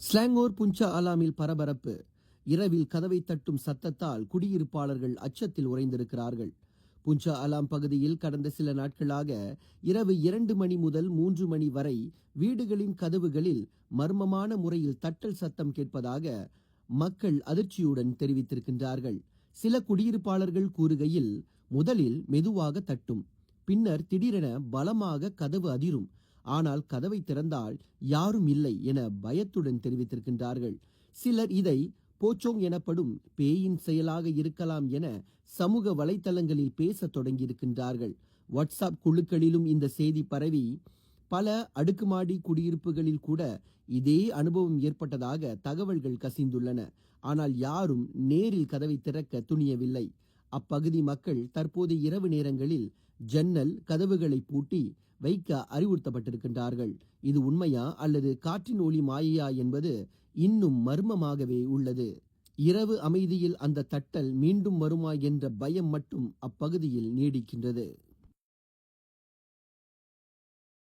Selangor புஞ்சா அலாமில் பரபரப்பு. இரவில் கதவை தட்டும் சத்தத்தால் குடியிருப்பாளர்கள் அச்சத்தில் உறைந்திருக்கிறார்கள். புஞ்சா அலாம் பகுதியில் கடந்த சில நாட்களாக இரவு 2 மணி முதல் 3 மணி வரை வீடுகளின் கதவுகளில் மர்மமான முறையில் தட்டல் சத்தம் கேட்பதாக மக்கள் அதிர்ச்சியுடன் தெரிவித்திருக்கின்றார்கள். சில குடியிருப்பாளர்கள் கூறுகையில், முதலில் மெதுவாக தட்டும், பின்னர் திடீரென பலமாக கதவு அதிரும். ஆனால் கதவை திறந்தால் யாரும் இல்லை என பயத்துடன் தெரிவித்திருக்கின்றார்கள். சிலர் இதை போச்சோங் எனப்படும் பேயின் செயலாக இருக்கலாம் என சமூக வலைத்தளங்களில் பேசத் தொடங்கியிருக்கின்றார்கள். வாட்ஸ்அப் குழுக்களிலும் இந்த செய்தி பரவி பல அடுக்குமாடி குடியிருப்புகளில் கூட இதே அனுபவம் ஏற்பட்டதாக தகவல்கள் கசிந்துள்ளன. ஆனால் யாரும் நேரில் கதவை திறக்க துணியவில்லை. அப்பகுதி மக்கள் தற்போது இரவு நேரங்களில் ஜன்னல் கதவுகளை பூட்டி வைக்க அறிவுறுத்தப்பட்டிருக்கின்றார்கள். இது உண்மையா அல்லது காற்றின் ஒலி மாயையா என்பது இன்னும் மர்மமாகவே உள்ளது. இரவு அமைதியில் அந்த தட்டல் மீண்டும் வருமா என்ற பயம் மட்டும் அப்பகுதியில் நீடிக்கின்றது.